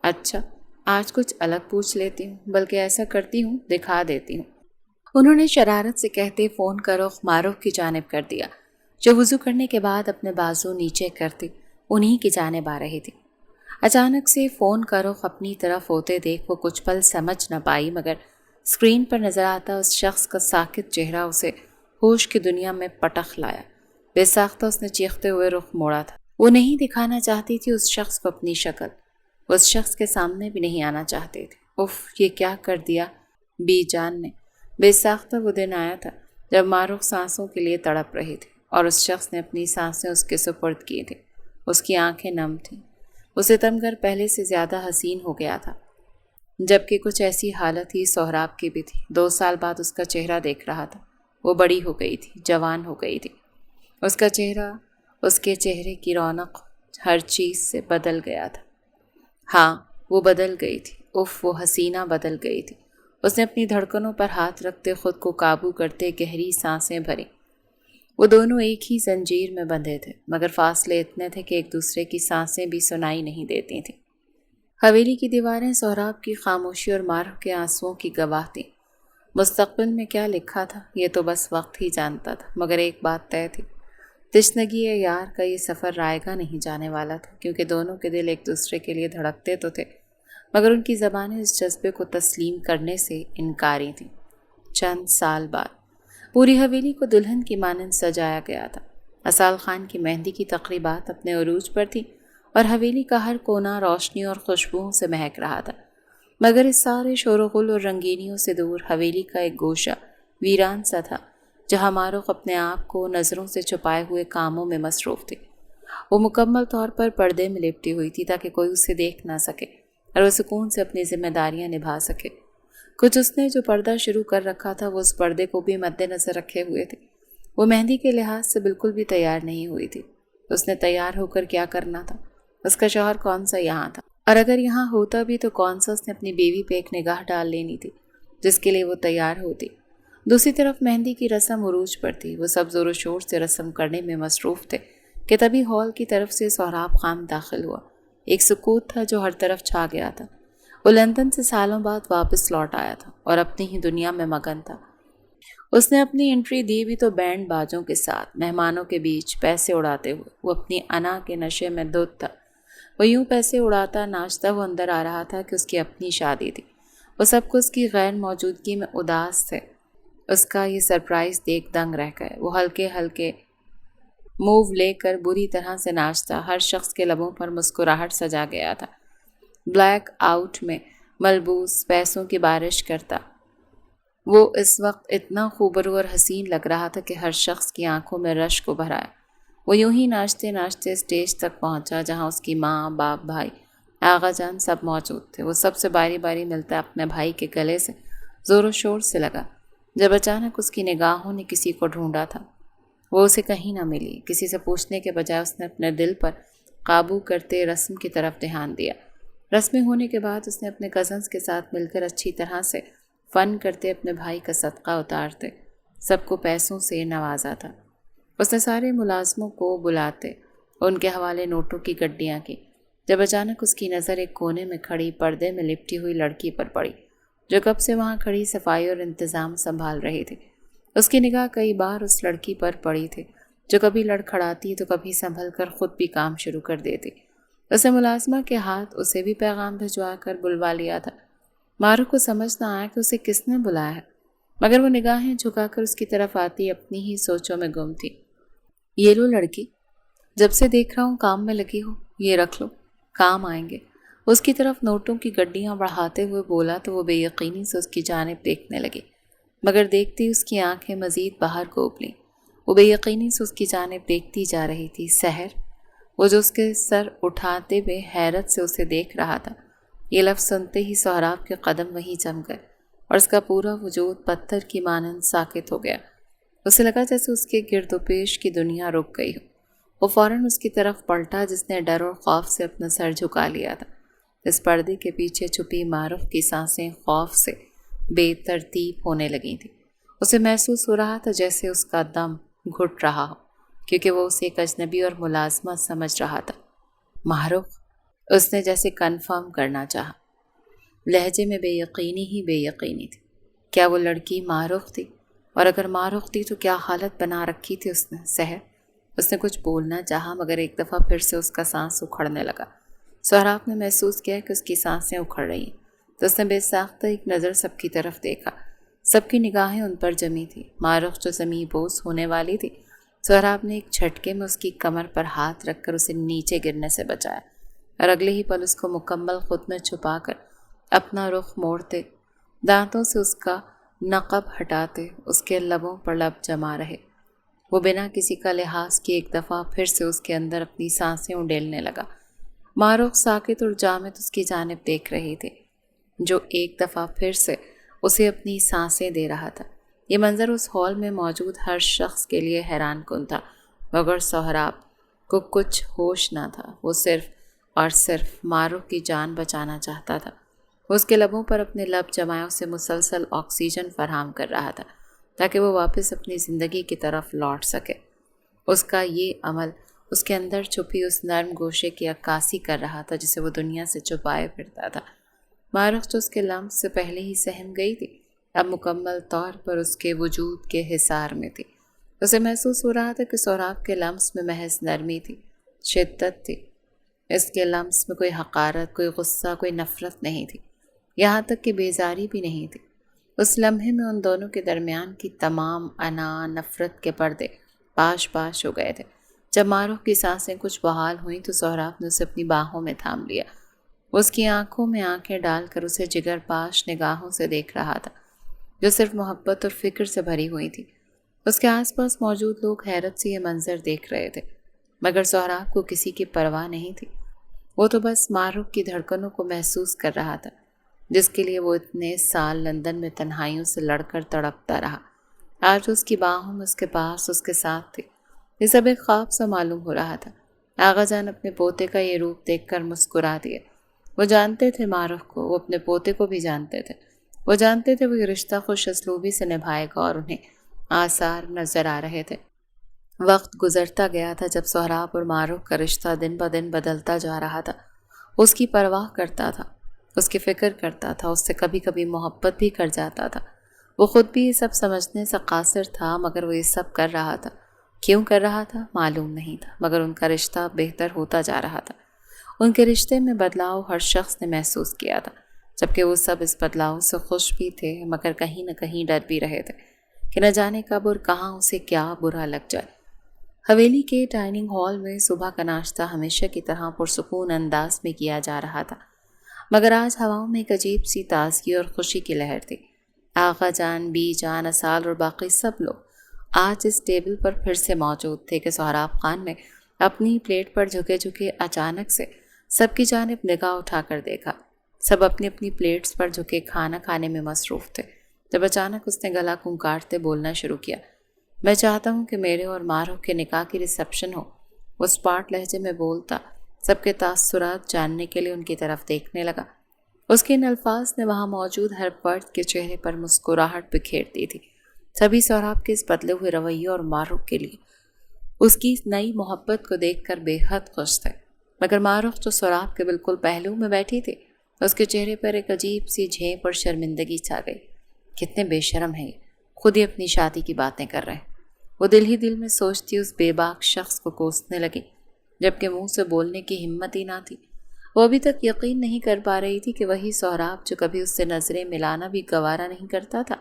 اچھا، آج کچھ الگ پوچھ لیتی ہوں، بلکہ ایسا کرتی ہوں دکھا دیتی ہوں۔ انہوں نے شرارت سے کہتے فون کا رخ ماروق کی جانب کر دیا جو وضو کرنے کے بعد اپنے بازو نیچے کرتے انہی کی جانب آ رہی تھی۔ اچانک سے فون کا رخ اپنی طرف ہوتے دیکھ وہ کچھ پل سمجھ نہ پائی، مگر اسکرین پر نظر آتا اس شخص کا ساکت چہرہ اسے ہوش کی دنیا میں پٹخ لایا۔ بے ساختہ اس نے چیختے ہوئے رخ موڑا تھا۔ وہ نہیں دکھانا چاہتی تھی اس شخص کو اپنی شکل، وہ اس شخص کے سامنے بھی نہیں آنا چاہتے تھے۔ اف، یہ کیا کر دیا بی جان نے۔ بے ساختہ وہ دن آیا تھا جب ماروق سانسوں کے لیے تڑپ رہی تھی اور اس شخص نے اپنی سانسیں اس کے سپرد کی تھی۔ اس کی آنکھیں نم تھیں۔ وہ ستمگر پہلے سے زیادہ حسین ہو گیا تھا، جبکہ کچھ ایسی حالت ہی سہراب کی بھی تھی۔ 2 سال بعد اس کا چہرہ دیکھ رہا تھا۔ وہ بڑی ہو گئی تھی، جوان ہو گئی تھی۔ اس کا چہرہ، اس کے چہرے کی رونق ہر چیز سے بدل گیا تھا۔ ہاں، وہ بدل گئی تھی۔ اف، وہ حسینہ بدل گئی تھی۔ اس نے اپنی دھڑکنوں پر ہاتھ رکھتے خود کو قابو کرتے گہری سانسیں بھری۔ وہ دونوں ایک ہی زنجیر میں بندھے تھے، مگر فاصلے اتنے تھے کہ ایک دوسرے کی سانسیں بھی سنائی نہیں دیتی تھیں۔ حویلی کی دیواریں سہراب کی خاموشی اور ماروق کے آنسوؤں کی گواہ تھیں۔ مستقبل میں کیا لکھا تھا یہ تو بس وقت ہی جانتا تھا، مگر ایک بات طے تھی، تشنگی یار کا یہ سفر رائے گا نہیں جانے والا تھا، کیونکہ دونوں کے دل ایک دوسرے کے لیے دھڑکتے تو تھے، مگر ان کی زبانیں اس جذبے کو تسلیم کرنے سے انکاری تھیں۔ چند سال بعد پوری حویلی کو دلہن کی مانند سجایا گیا تھا۔ اسال خان کی مہندی کی تقریبات اپنے عروج پر تھی اور حویلی کا ہر کونا روشنی اور خوشبوؤں سے مہک رہا تھا، مگر اس سارے شور و غل اور رنگینیوں سے دور حویلی کا ایک گوشہ ویران سا تھا، جہاں ماروخ اپنے آپ کو نظروں سے چھپائے ہوئے کاموں میں مصروف تھی۔ وہ مکمل طور پر پردے میں لپٹی ہوئی تھی تاکہ کوئی اسے دیکھ نہ سکے اور وہ سکون سے اپنی ذمہ داریاں نبھا سکے۔ کچھ اس نے جو پردہ شروع کر رکھا تھا وہ اس پردے کو بھی مد نظر رکھے ہوئے تھے۔ وہ مہندی کے لحاظ سے بالکل بھی تیار نہیں ہوئی تھی۔ اس نے تیار ہو کر کیا کرنا تھا؟ اس کا شوہر کون سا یہاں تھا، اور اگر یہاں ہوتا بھی تو کون سا اس نے اپنی بیوی پہ ایک نگاہ ڈال لینی تھی جس کے لیے وہ تیار ہوتی۔ دوسری طرف مہندی کی رسم عروج پر تھی۔ وہ سب زور و شور سے رسم کرنے میں مصروف تھے کہ تبھی ہال کی طرف سے سہراب خان داخل ہوا۔ ایک سکوت تھا جو ہر طرف چھا گیا تھا۔ وہ لندن سے سالوں بعد واپس لوٹ آیا تھا اور اپنی ہی دنیا میں مگن تھا۔ اس نے اپنی انٹری دی بھی تو بینڈ باجوں کے ساتھ، مہمانوں کے بیچ پیسے اڑاتے ہوئے۔ وہ اپنی انا کے نشے میں دھت تھا۔ وہ یوں پیسے اڑاتا ناچتا وہ اندر آ رہا تھا کہ اس کی اپنی شادی تھی۔ وہ سب کو اس کی غیر موجودگی میں اداس تھے۔ اس کا یہ سرپرائز دیکھ دنگ رہ گئے۔ وہ ہلکے ہلکے موو لے کر بری طرح سے ناچتا، ہر شخص کے لبوں پر مسکراہٹ سجا گیا تھا۔ بلیک آؤٹ میں ملبوس پیسوں کی بارش کرتا وہ اس وقت اتنا خوبرو اور حسین لگ رہا تھا کہ ہر شخص کی آنکھوں میں رشک ابھر آیا۔ وہ یوں ہی ناچتے ناچتے اسٹیج تک پہنچا جہاں اس کی ماں، باپ، بھائی، آغا جان سب موجود تھے۔ وہ سب سے باری باری ملتا اپنے بھائی کے گلے سے زور و شور سے لگا، جب اچانک اس کی نگاہوں نے کسی کو ڈھونڈا تھا۔ وہ اسے کہیں نہ ملی۔ کسی سے پوچھنے کے بجائے اس نے اپنے دل پر قابو کرتے رسم کی طرف دھیان دیا۔ رسمیں ہونے کے بعد اس نے اپنے کزنز کے ساتھ مل کر اچھی طرح سے فن کرتے اپنے بھائی کا صدقہ اتارتے سب کو پیسوں سے نوازا تھا۔ اس نے سارے ملازموں کو بلاتے ان کے حوالے نوٹوں کی گڈیاں کی، جب اچانک اس کی نظر ایک کونے میں کھڑی پردے میں لپٹی ہوئی لڑکی پر پڑی جو کب سے وہاں کھڑی صفائی اور انتظام سنبھال رہی تھی۔ اس کی نگاہ کئی بار اس لڑکی پر پڑی تھی جو کبھی لڑکھڑاتی تو کبھی سنبھل کر خود بھی کام شروع کر دیتی۔ اسے ملازمہ کے ہاتھ اسے بھی پیغام بھجوا کر بلوا لیا تھا۔ ماروخ کو سمجھ نہ آیا کہ اسے کس نے بلایا ہے، مگر وہ نگاہیں جھکا کر اس کی طرف آتی اپنی ہی سوچوں میں گم تھی۔ یہ لو لڑکی، جب سے دیکھ رہا ہوں کام میں لگی ہو، یہ رکھ لو، کام آئیں گے۔ اس کی طرف نوٹوں کی گڈیاں بڑھاتے ہوئے بولا تو وہ بے یقینی سے اس کی جانب دیکھنے لگی، مگر دیکھتی اس کی آنکھیں مزید باہر کو ابلیں۔ وہ بے یقینی سے اس کی جانب دیکھتی جا رہی تھی۔ سحر، وہ جو اس کے سر اٹھاتے ہوئے حیرت سے اسے دیکھ رہا تھا۔ یہ لفظ سنتے ہی سہراب کے قدم وہیں جم گئے اور اس کا پورا وجود پتھر کی مانند ساکت ہو گیا۔ اسے لگا جیسے اس کے گرد و پیش کی دنیا رک گئی ہو۔ وہ فوراً اس کی طرف پلٹا جس نے ڈر اور خوف سے اپنا سر جھکا لیا تھا۔ اس پردے کے پیچھے چھپی ماروخ کی سانسیں خوف سے بے ترتیب ہونے لگی تھیں۔ اسے محسوس ہو رہا تھا جیسے اس کا دم گھٹ رہا ہو، کیونکہ وہ اسے ایک اجنبی اور ملازمہ سمجھ رہا تھا۔ ماروخ، اس نے جیسے کنفرم کرنا چاہا۔ لہجے میں بے یقینی ہی بے یقینی تھی۔ کیا وہ لڑکی ماروخ تھی؟ اور اگر ماروخ تھی تو کیا حالت بنا رکھی تھی اس نے؟ سحر، اس نے کچھ بولنا چاہا مگر ایک دفعہ پھر سے اس کا سانس اکھڑنے لگا۔ سہراب نے محسوس کیا کہ اس کی سانسیں اکھڑ رہی ہیں تو اس نے بے ساختہ ایک نظر سب کی طرف دیکھا۔ سب کی نگاہیں ان پر جمی تھی۔ ماروخ جو زمیں بوس ہونے والی تھی، سہراب نے ایک جھٹکے میں اس کی کمر پر ہاتھ رکھ کر اسے نیچے گرنے سے بچایا اور اگلے ہی پل اس کو مکمل خود میں چھپا کر اپنا رخ موڑتے، دانتوں سے اس کا نقب ہٹاتے اس کے لبوں پر لب جما رہے۔ وہ بنا کسی کا لحاظ کیے ایک دفعہ پھر سے اس کے اندر اپنی سانسیں اڈیلنے لگا۔ ماروخ ساکت اور جامد اس کی جانب دیکھ رہی تھی جو ایک دفعہ پھر سے اسے اپنی سانسیں دے رہا تھا۔ یہ منظر اس ہال میں موجود ہر شخص کے لیے حیران کن تھا، مگر سہراب کو کچھ ہوش نہ تھا۔ وہ صرف اور صرف ماروخ کی جان بچانا چاہتا تھا۔ وہ اس کے لبوں پر اپنے لب جمائے اسے مسلسل آکسیجن فراہم کر رہا تھا تاکہ وہ واپس اپنی زندگی کی طرف لوٹ سکے۔ اس کا یہ عمل اس کے اندر چھپی اس نرم گوشے کی عکاسی کر رہا تھا جسے وہ دنیا سے چھپائے پھرتا تھا۔ ماروخ جو اس کے لمس سے پہلے ہی سہم گئی تھی، اب مکمل طور پر اس کے وجود کے حصار میں تھی۔ اسے محسوس ہو رہا تھا کہ سہراب کے لمس میں محض نرمی تھی، شدت تھی۔ اس کے لمس میں کوئی حقارت، کوئی غصہ، کوئی نفرت نہیں تھی، یہاں تک کہ بیزاری بھی نہیں تھی۔ اس لمحے میں ان دونوں کے درمیان کی تمام انا نفرت کے پردے پاش پاش ہو گئے تھے۔ جب معروف کی سانسیں کچھ بحال ہوئیں تو سہراب نے اسے اپنی باہوں میں تھام لیا۔ اس کی آنکھوں میں آنکھیں ڈال کر اسے جگر پاش نگاہوں سے دیکھ رہا تھا، جو صرف محبت اور فکر سے بھری ہوئی تھی۔ اس کے آس پاس موجود لوگ حیرت سے یہ منظر دیکھ رہے تھے، مگر سہراب کو کسی کی پرواہ نہیں تھی۔ وہ تو بس معروف کی دھڑکنوں کو محسوس کر رہا تھا، جس کے لیے وہ اتنے سال لندن میں تنہائیوں سے لڑ کر تڑپتا رہا۔ آج اس کی باہوں میں اس کے پاس اس کے ساتھ تھی۔ یہ سب ایک خواب سا معلوم ہو رہا تھا۔ آغا جان اپنے پوتے کا یہ روپ دیکھ کر مسکرا دیے۔ وہ جانتے تھے معروف کو، وہ اپنے پوتے کو بھی جانتے تھے۔ وہ جانتے تھے وہ یہ رشتہ خوش اسلوبی سے نبھائے گا، اور انہیں آثار نظر آ رہے تھے۔ وقت گزرتا گیا تھا جب سہراب اور معروف کا رشتہ دن بدن بدلتا جا رہا تھا۔ اس کی پرواہ کرتا تھا، اس کی فکر کرتا تھا، اس سے کبھی کبھی محبت بھی کر جاتا تھا۔ وہ خود بھی یہ سب سمجھنے سے قاصر تھا، مگر وہ یہ سب کر رہا تھا۔ کیوں کر رہا تھا معلوم نہیں تھا، مگر ان کا رشتہ بہتر ہوتا جا رہا تھا۔ ان کے رشتے میں بدلاؤ ہر شخص نے محسوس کیا تھا، جبکہ وہ سب اس بدلاؤ سے خوش بھی تھے، مگر کہیں نہ کہیں ڈر بھی رہے تھے کہ نہ جانے کب اور کہاں اسے کیا برا لگ جائے۔ حویلی کے ڈائننگ ہال میں صبح کا ناشتہ ہمیشہ کی طرح پرسکون انداز میں کیا جا رہا تھا، مگر آج ہواؤں میں ایک عجیب سی تازگی اور خوشی کی لہر تھی۔ آغا جان، بی جان، اسال اور باقی سب لوگ آج اس ٹیبل پر پھر سے موجود تھے کہ سہراب خان نے اپنی پلیٹ پر جھکے جھکے اچانک سے سب کی جانب نگاہ اٹھا کر دیکھا۔ سب اپنی اپنی پلیٹس پر جھکے کھانا کھانے میں مصروف تھے، جب اچانک اس نے گلا کونکاٹتے بولنا شروع کیا۔ میں چاہتا ہوں کہ میرے اور معروف کے نکاح کی ریسیپشن ہو۔ وہ اسپاٹ لہجے میں بولتا، سب کے تاثرات جاننے کے لیے ان کی طرف دیکھنے لگا۔ اس کے ان الفاظ نے وہاں موجود ہر فرد کے چہرے پر مسکراہٹ بکھیر دی تھی۔ سبھی سہراب کے اس بدلے ہوئے رویے اور معروف کے لیے اس کی اس نئی محبت کو دیکھ کر بے حد خوش تھے، مگر معروف جو سہراب کے بالکل پہلو میں بیٹھی تھی، اس کے چہرے پر ایک عجیب سی جھیپ اور شرمندگی چھا گئی۔ کتنے بے شرم ہیں یہ، خود ہی اپنی شادی کی باتیں کر رہے ہیں۔ وہ دل ہی دل میں سوچتی اس بے باک شخص کو کوسنے لگی، جبکہ منہ سے بولنے کی ہمت ہی نہ تھی۔ وہ ابھی تک یقین نہیں کر پا رہی تھی کہ وہی سہراب جو کبھی اس سے نظریں ملانا بھی گوارا نہیں کرتا تھا،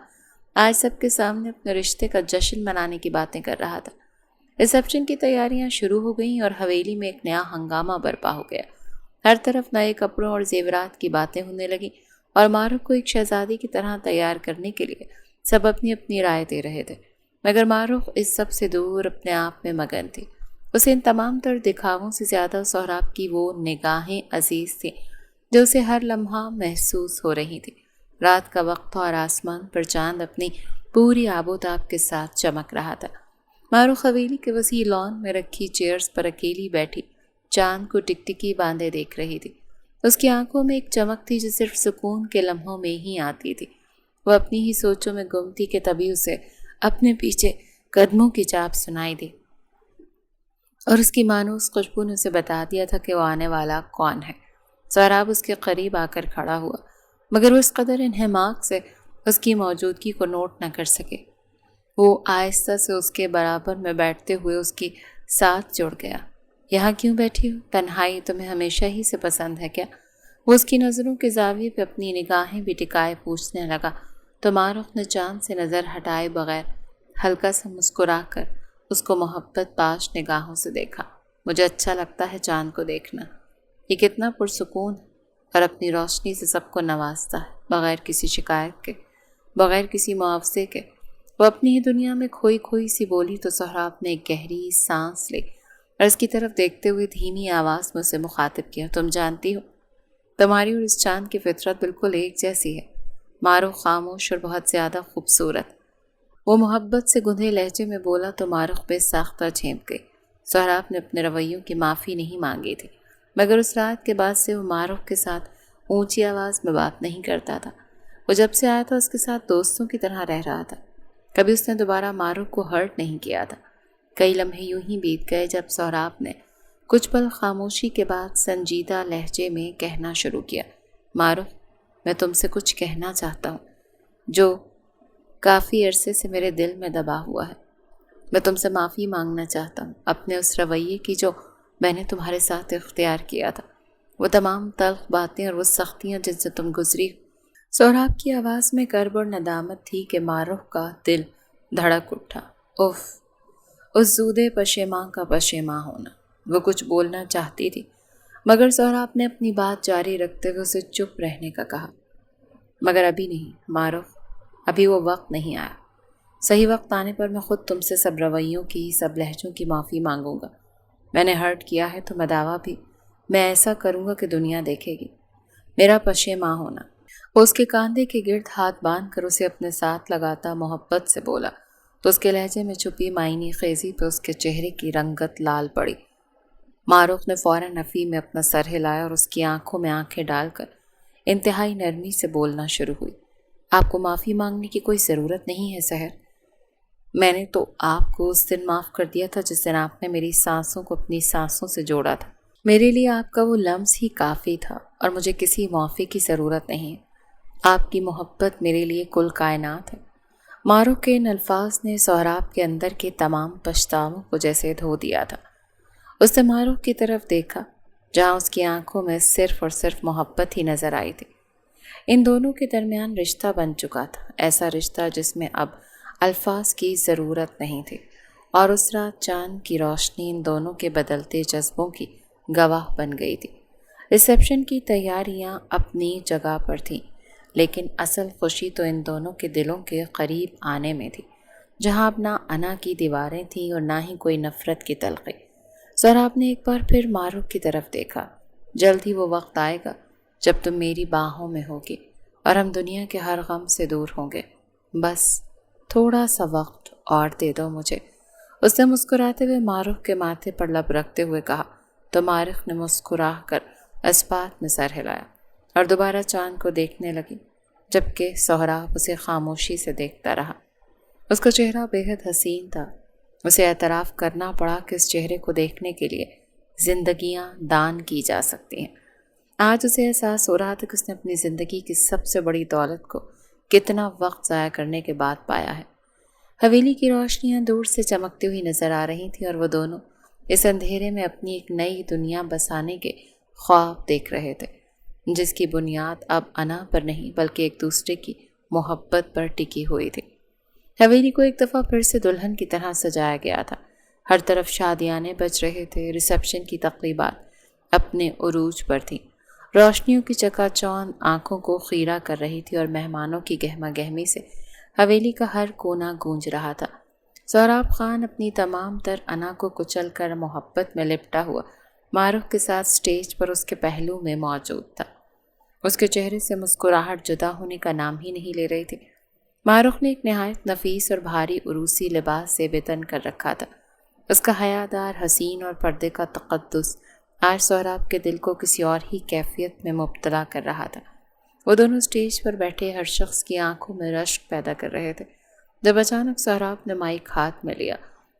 آج سب کے سامنے اپنے رشتے کا جشن منانے کی باتیں کر رہا تھا۔ ریسیپشن کی تیاریاں شروع ہو گئیں اور حویلی میں ایک نیا ہنگامہ برپا ہو گیا۔ ہر طرف نئے کپڑوں اور زیورات کی باتیں ہونے لگیں، اور معروف کو ایک شہزادی کی طرح تیار کرنے کے لیے سب اپنی اپنی رائے دے رہے تھے، مگر معروف اس سب سے دور اپنے آپ میں مگن تھی۔ اسے ان تمام تر دکھاووں سے زیادہ سہراب کی وہ نگاہیں عزیز تھیں جو اسے ہر لمحہ محسوس ہو رہی تھی۔ رات کا وقت تھا اور آسمان پر چاند اپنی پوری آب و تاب کے ساتھ چمک رہا تھا۔ معروف حویلی کے وسیع لان میں رکھی چیئرز پر اکیلی بیٹھی چاند کو ٹکٹکی باندھے دیکھ رہی تھی۔ اس کی آنکھوں میں ایک چمک تھی جو صرف سکون کے لمحوں میں ہی آتی تھی۔ وہ اپنی ہی سوچوں میں گم تھی کہ تبھی اسے اپنے پیچھے قدموں کی چاپ سنائی دی، اور اس کی مانوس خوشبو نے اسے بتا دیا تھا کہ وہ آنے والا کون ہے۔ سہراب اس کے قریب آ کر کھڑا ہوا، مگر وہ اس قدر انہماک سے اس کی موجودگی کو نوٹ نہ کر سکے۔ وہ آہستہ سے اس کے برابر میں بیٹھتے ہوئے اس کی ساتھ جڑ گیا۔ یہاں کیوں بیٹھی ہو؟ تنہائی تمہیں ہمیشہ ہی سے پسند ہے کیا؟ وہ اس کی نظروں کے زاویے پہ اپنی نگاہیں بھی ٹکائے پوچھنے لگا تو معروف نے چاند سے نظر ہٹائے بغیر ہلکا سا مسکرا کر اس کو محبت پاش نگاہوں سے دیکھا۔ مجھے اچھا لگتا ہے چاند کو دیکھنا، یہ کتنا پرسکون اور اپنی روشنی سے سب کو نوازتا ہے، بغیر کسی شکایت کے، بغیر کسی معاوضے کے۔ وہ اپنی ہی دنیا میں کھوئی کھوئی سی بولی تو سہراب نے ایک گہری سانس لی اور اس کی طرف دیکھتے ہوئے دھیمی آواز میں اسے مخاطب کیا، تم جانتی ہو تمہاری اور اس چاند کی فطرت بالکل ایک جیسی ہے۔ معروف خاموش اور بہت زیادہ خوبصورت، وہ محبت سے گندھے لہجے میں بولا تو معروف بے ساختہ جھینپ گئی۔ سہراب نے اپنے رویوں کی معافی نہیں مانگی تھی، مگر اس رات کے بعد سے وہ معروف کے ساتھ اونچی آواز میں بات نہیں کرتا تھا۔ وہ جب سے آیا تھا اس کے ساتھ دوستوں کی طرح رہ رہا تھا، کبھی اس نے دوبارہ معروف کو ہرٹ نہیں کیا تھا۔ کئی لمحے یوں ہی بیت گئے جب سہراب نے کچھ پل خاموشی کے بعد سنجیدہ لہجے میں کہنا شروع کیا، معروف میں تم سے کچھ کہنا چاہتا ہوں جو کافی عرصے سے میرے دل میں دبا ہوا ہے۔ میں تم سے معافی مانگنا چاہتا ہوں اپنے اس رویے کی جو میں نے تمہارے ساتھ اختیار کیا تھا، وہ تمام تلخ باتیں اور وہ سختیاں جن سے تم گزری۔ سہراب کی آواز میں کرب اور ندامت تھی کہ معروف کا دل دھڑک اٹھا۔ اف، اس زودے پشیماں کا پشیماں ہونا۔ وہ کچھ بولنا چاہتی تھی مگر سہراب نے اپنی بات جاری رکھتے ہوئے اسے چپ رہنے کا کہا۔ مگر ابھی نہیں معروف، ابھی وہ وقت نہیں آیا۔ صحیح وقت آنے پر میں خود تم سے سب رویوں کی، سب لہجوں کی معافی مانگوں گا۔ میں نے ہرٹ کیا ہے تو میں دعویٰ بھی میں ایسا کروں گا کہ دنیا دیکھے گی میرا پشیماں ہونا۔ وہ اس کے کاندھے کے گرد ہاتھ باندھ کر اسے اپنے ساتھ لگاتا محبت سے بولا تو اس کے لہجے میں چھپی معنی خیزی پہ اس کے چہرے کی رنگت لال پڑی۔ معروف نے فوراً نفی میں اپنا سر ہلایا اور اس کی آنکھوں میں آنکھیں ڈال کر انتہائی نرمی سے بولنا شروع ہوئی۔ آپ کو معافی مانگنے کی کوئی ضرورت نہیں ہے سحر۔ میں نے تو آپ کو اس دن معاف کر دیا تھا جس دن آپ نے میری سانسوں کو اپنی سانسوں سے جوڑا تھا۔ میرے لیے آپ کا وہ لمس ہی کافی تھا اور مجھے کسی معافی کی ضرورت نہیں ہے۔ آپ کی محبت میرے لیے کل کائنات ہے۔ معروف کے ان الفاظ نے سہراب کے اندر کے تمام پچھتاووں کو جیسے دھو دیا تھا۔ اس نے معروف کی طرف دیکھا جہاں اس کی آنکھوں میں صرف اور صرف محبت ہی نظر آئی تھی۔ ان دونوں کے درمیان رشتہ بن چکا تھا، ایسا رشتہ جس میں اب الفاظ کی ضرورت نہیں تھی، اور اس رات چاند کی روشنی ان دونوں کے بدلتے جذبوں کی گواہ بن گئی تھی۔ ریسیپشن کی تیاریاں اپنی جگہ پر تھیں، لیکن اصل خوشی تو ان دونوں کے دلوں کے قریب آنے میں تھی، جہاں اب نہ انا کی دیواریں تھیں اور نہ ہی کوئی نفرت کی تلخی۔ سہراب نے ایک بار پھر معروف کی طرف دیکھا۔ جلد ہی وہ وقت آئے گا جب تم میری باہوں میں ہوگی اور ہم دنیا کے ہر غم سے دور ہوں گے۔ بس تھوڑا سا وقت اور دے دو مجھے۔ اس نے مسکراتے ہوئے معروف کے ماتھے پر لب رکھتے ہوئے کہا تو معروف نے مسکرا کر اس بات میں سر ہلایا اور دوبارہ چاند کو دیکھنے لگی، جبکہ سہراب اسے خاموشی سے دیکھتا رہا۔ اس کا چہرہ بے حد حسین تھا۔ اسے اعتراف کرنا پڑا کہ اس چہرے کو دیکھنے کے لیے زندگیاں دان کی جا سکتی ہیں۔ آج اسے احساس ہو رہا تھا کہ اس نے اپنی زندگی کی سب سے بڑی دولت کو کتنا وقت ضائع کرنے کے بعد پایا ہے۔ حویلی کی روشنیاں دور سے چمکتی ہوئی نظر آ رہی تھیں اور وہ دونوں اس اندھیرے میں اپنی ایک نئی دنیا بسانے کے خواب دیکھ رہے تھے، جس کی بنیاد اب انا پر نہیں بلکہ ایک دوسرے کی محبت پر ٹکی ہوئی تھی۔ حویلی کو ایک دفعہ پھر سے دلہن کی طرح سجایا گیا تھا۔ ہر طرف شادیانے بج رہے تھے، ریسیپشن کی تقریبات اپنے عروج پر تھیں، روشنیوں کی چکا چوند آنکھوں کو خیرہ کر رہی تھی اور مہمانوں کی گہما گہمی سے حویلی کا ہر کونا گونج رہا تھا۔ سہراب خان اپنی تمام تر انا کو کچل کر محبت میں لپٹا ہوا معروف کے ساتھ سٹیج پر اس کے پہلو میں موجود تھا۔ اس کے چہرے سے مسکراہٹ جدا ہونے کا نام ہی نہیں لے رہی تھی۔ معروف نے ایک نہایت نفیس اور بھاری عروسی لباس سے بتن کر رکھا تھا۔ اس کا حیادار، حسین اور پردے کا تقدس آج سہراب کے دل کو کسی اور ہی کیفیت میں مبتلا کر رہا تھا۔ وہ دونوں سٹیج پر بیٹھے ہر شخص کی آنکھوں میں رشک پیدا کر رہے تھے، جب اچانک سہراب نے مائک ہاتھ میں لیا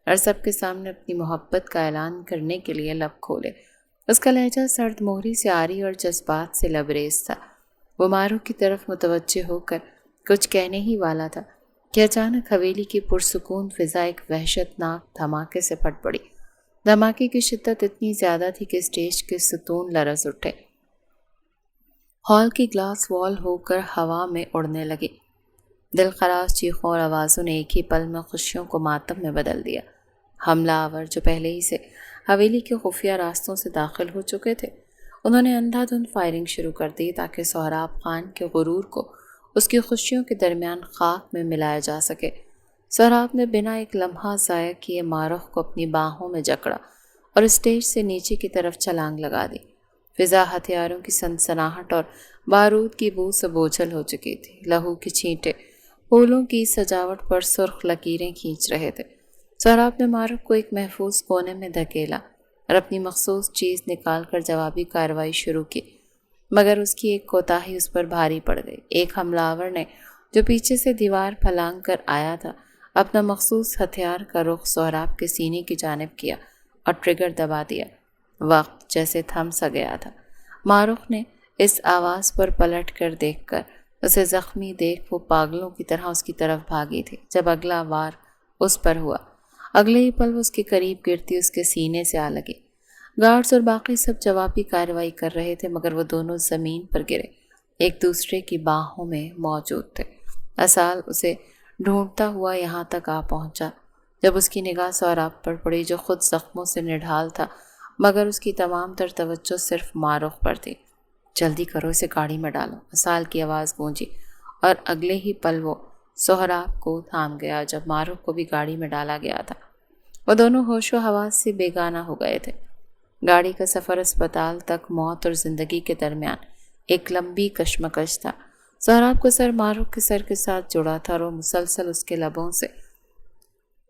اور سب کے سامنے اپنی محبت کا اعلان کرنے کے لیے لب کھولے۔ اس کا لہجہ سرد مہری سے عاری اور جذبات سے لبریز تھا۔ وہ معروف کی طرف متوجہ ہو کر کچھ کہنے ہی والا تھا کہ اچانک حویلی کی پرسکون فضا ایک وحشت ناک دھماکے سے پھٹ پڑی۔ دھماکے کی شدت اتنی زیادہ تھی کہ اسٹیج کے ستون لرز اٹھے، ہال کی گلاس وال ہو کر ہوا میں اڑنے لگی۔ دل خراش چیخوں اور آوازوں نے ایک ہی پل میں خوشیوں کو ماتم میں بدل دیا۔ حملہ آور جو پہلے ہی سے حویلی کے خفیہ راستوں سے داخل ہو چکے تھے، انہوں نے اندھا دھند فائرنگ شروع کر دی تاکہ سہراب خان کے غرور کو اس کی خوشیوں کے درمیان خاک میں ملایا جا سکے۔ سہراب نے بنا ایک لمحہ ضائع کیے معروف کو اپنی باہوں میں جکڑا اور اسٹیج سے نیچے کی طرف چھلانگ لگا دی۔ فضا ہتھیاروں کی سنسناہٹ اور بارود کی بو سے بوجھل ہو چکی تھی۔ لہو کی چھینٹیں پھولوں کی سجاوٹ پر سرخ لکیریں کھینچ رہے تھے۔ سہراب نے معروف کو ایک محفوظ کونے میں دھکیلا اور اپنی مخصوص چیز نکال کر جوابی کارروائی شروع کی، مگر اس کی ایک کوتاہی اس پر بھاری پڑ گئی۔ ایک حملہ آور نے جو پیچھے سے دیوار پھلانگ کر آیا تھا، اپنا مخصوص ہتھیار کا رخ سہراب کے سینے کی جانب کیا اور ٹریگر دبا دیا۔ وقت جیسے تھم سا گیا تھا۔ معروف نے اس آواز پر پلٹ کر دیکھ کر اسے زخمی دیکھ وہ پاگلوں کی طرح اس کی طرف بھاگی تھی۔ جب اگلا وار اس پر ہوا، اگلے ہی پل وہ اس کے قریب گرتی اس کے سینے سے آ لگی۔ گارڈز اور باقی سب جوابی کارروائی کر رہے تھے مگر وہ دونوں زمین پر گرے ایک دوسرے کی باہوں میں موجود تھے۔ اسال اسے ڈھونڈتا ہوا یہاں تک آ پہنچا جب اس کی نگاہ سہراب پر پڑی جو خود زخموں سے نڈھال تھا مگر اس کی تمام تر توجہ صرف ماروخ پر تھی۔ جلدی کرو، اسے گاڑی میں ڈالو، اسال کی آواز گونجی اور اگلے ہی پل وہ سہراب کو تھام گیا جب ماروخ کو بھی گاڑی میں ڈالا گیا تھا۔ وہ دونوں ہوش و حواس سے بیگانہ ہو گئے تھے۔ گاڑی کا سفر اسپتال تک موت اور زندگی کے درمیان ایک لمبی کشمکش تھا۔ سہراب کا سر ماروخ کے سر کے ساتھ جڑا تھا اور وہ مسلسل اس کے لبوں سے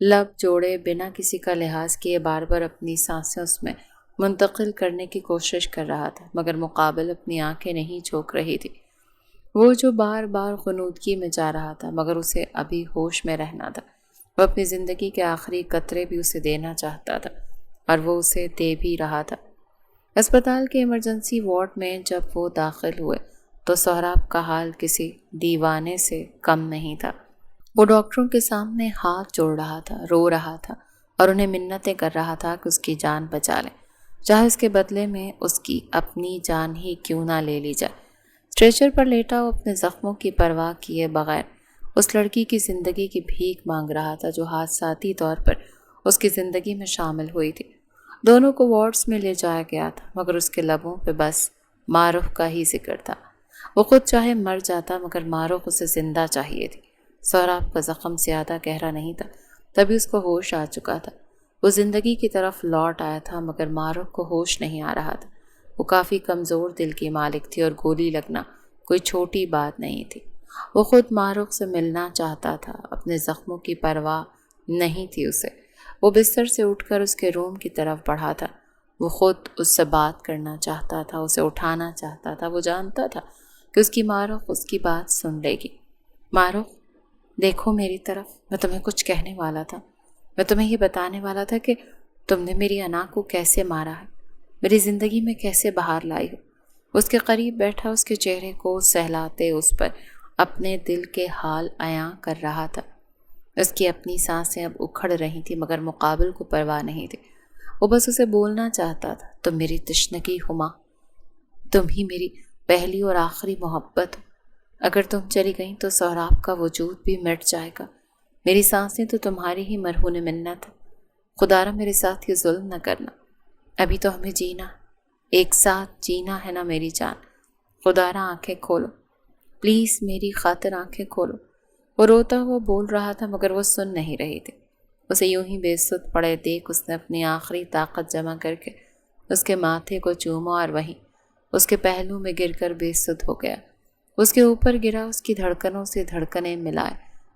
لب جوڑے بنا کسی کا لحاظ کیے بار بار اپنی سانسیں اس میں منتقل کرنے کی کوشش کر رہا تھا مگر مقابل اپنی آنکھیں نہیں جھونک رہی تھی۔ وہ جو بار بار غنودگی میں جا رہا تھا مگر اسے ابھی ہوش میں رہنا تھا۔ وہ اپنی زندگی کے آخری قطرے بھی اسے دینا چاہتا تھا اور وہ اسے دے بھی رہا تھا۔ اسپتال کے ایمرجنسی وارڈ میں جب وہ داخل ہوئے تو سہراب کا حال کسی دیوانے سے کم نہیں تھا۔ وہ ڈاکٹروں کے سامنے ہاتھ جوڑ رہا تھا، رو رہا تھا اور انہیں منتیں کر رہا تھا کہ اس کی جان بچا لیں، چاہے اس کے بدلے میں اس کی اپنی جان ہی کیوں نہ لے لی جائے۔ اسٹریچر پر لیٹا وہ اپنے زخموں کی پرواہ کیے بغیر اس لڑکی کی زندگی کی بھیک مانگ رہا تھا جو حادثاتی طور پر اس کی زندگی میں شامل ہوئی تھی۔ دونوں کو وارڈز میں لے جایا گیا تھا مگر اس کے لبوں پہ بس ماروخ کا ہی ذکر تھا۔ وہ خود چاہے مر جاتا مگر ماروخ اسے زندہ چاہیے تھی۔ سہراب کا زخم زیادہ گہرا نہیں تھا، تبھی اس کو ہوش آ چکا تھا۔ وہ زندگی کی طرف لوٹ آیا تھا مگر ماروخ کو ہوش نہیں آ رہا تھا۔ وہ کافی کمزور دل کی مالک تھی اور گولی لگنا کوئی چھوٹی بات نہیں تھی۔ وہ خود ماروخ سے ملنا چاہتا تھا، اپنے زخموں کی پرواہ نہیں تھی اسے۔ وہ بستر سے اٹھ کر اس کے روم کی طرف بڑھا تھا۔ وہ خود اس سے بات کرنا چاہتا تھا، اسے اٹھانا چاہتا تھا۔ وہ جانتا تھا کہ اس کی ماروخ اس کی بات سن لے گی۔ ماروخ، دیکھو میری طرف، میں تمہیں کچھ کہنے والا تھا۔ میں تمہیں یہ بتانے والا تھا کہ تم نے میری انا کو کیسے مارا ہے، میری زندگی میں کیسے بہار لائی ہو۔ اس کے قریب بیٹھا اس کے چہرے کو سہلاتے اس پر اپنے دل کے حال عیاں کر رہا تھا۔ اس کی اپنی سانسیں اب اکھڑ رہی تھی مگر مقابل کو پرواہ نہیں تھی۔ وہ بس اسے بولنا چاہتا تھا، تم میری تشنگی ہو ماں، تم ہی میری پہلی اور آخری محبت ہو۔ اگر تم چلی گئیں تو سہراب کا وجود بھی مٹ جائے گا۔ میری سانسیں تو تمہاری ہی مرہون منت ہے۔ خدا را میرے ساتھ یہ ظلم نہ کرنا، ابھی تو ہمیں جینا، ایک ساتھ جینا ہے نا میری جان۔ خدا را آنکھیں کھولو، پلیز میری خاطر آنکھیں کھولو۔ وہ روتا ہوا بول رہا تھا مگر وہ سن نہیں رہی تھی۔ اسے یوں ہی بے سود پڑے دیکھ اس نے اپنی آخری طاقت جمع کر کے اس کے ماتھے کو چوما اور وہیں اس کے پہلو میں گر کر بے سود ہو گیا۔ اس کے اوپر گرا، اس کی دھڑکنوں سے دھڑکنیں ملائے،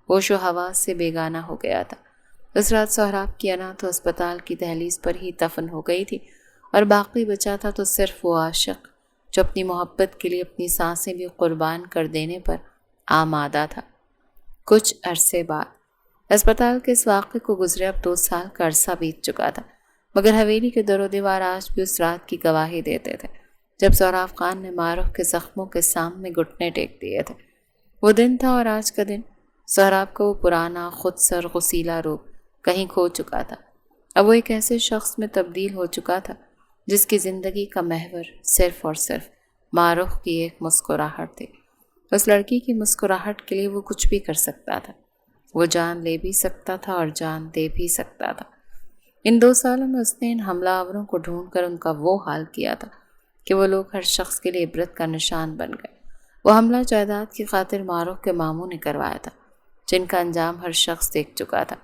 ہوش و حواس سے بیگانہ ہو گیا تھا۔ اس رات سہراب کی انا تو اسپتال کی دہلیز پر ہی دفن ہو گئی تھی اور باقی بچا تھا تو صرف وہ عاشق جو اپنی محبت کے لیے اپنی سانسیں بھی قربان کر دینے پر آمادہ تھا۔ کچھ عرصے بعد اسپتال کے اس واقعے کو گزرے اب 2 سال کا عرصہ بیت چکا تھا مگر حویلی کے در و دیوار آج بھی اس رات کی گواہی دیتے تھے جب سہراب خان نے ماروخ کے زخموں کے سامنے گھٹنے ٹیک دیے تھے۔ وہ دن تھا اور آج کا دن سہراب کا وہ پرانا خود سر غسیلا روپ کہیں کھو چکا تھا۔ اب وہ ایک ایسے شخص میں تبدیل ہو چکا تھا جس کی زندگی کا محور صرف اور صرف ماروخ کی ایک مسکراہٹ تھی۔ اس لڑکی کی مسکراہٹ کے لیے وہ کچھ بھی کر سکتا تھا۔ وہ جان لے بھی سکتا تھا اور جان دے بھی سکتا تھا۔ ان 2 سالوں میں اس نے ان حملہ آوروں کو ڈھونڈ کر ان کا وہ حال کیا تھا کہ وہ لوگ ہر شخص کے لیے عبرت کا نشان بن گئے۔ وہ حملہ جائیداد کی خاطر ماروخ کے ماموں نے کروایا تھا جن کا انجام ہر شخص دیکھ چکا تھا۔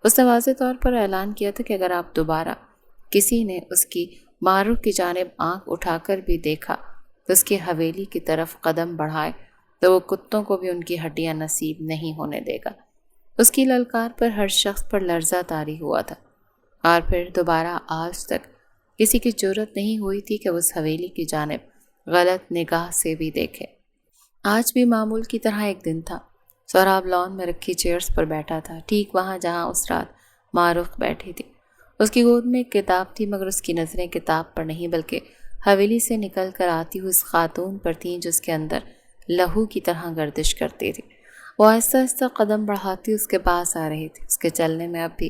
اس نے واضح طور پر اعلان کیا تھا کہ اگر آپ دوبارہ کسی نے اس کی ماروخ کی جانب آنکھ اٹھا کر بھی دیکھا تو اس کی حویلی کی طرف قدم بڑھائے تو وہ کتوں کو بھی ان کی ہڈیاں نصیب نہیں ہونے دے گا۔ اس کی للکار پر ہر شخص پر لرزہ طاری ہوا تھا اور پھر دوبارہ آج تک کسی کی جرأت نہیں ہوئی تھی کہ وہ اس حویلی کی جانب غلط نگاہ سے بھی دیکھے۔ آج بھی معمول کی طرح ایک دن تھا۔ سہراب لان میں رکھی چیئرز پر بیٹھا تھا، ٹھیک وہاں جہاں اس رات ماروخ بیٹھی تھی۔ اس کی گود میں ایک کتاب تھی مگر اس کی نظریں کتاب پر نہیں بلکہ حویلی سے نکل کر آتی ہوئی اس خاتون پر تھیں جس کے اندر لہو کی طرح گردش کرتی تھی۔ وہ آہستہ آہستہ قدم بڑھاتی اس کے پاس آ رہی تھی۔ اس کے چلنے میں اب بھی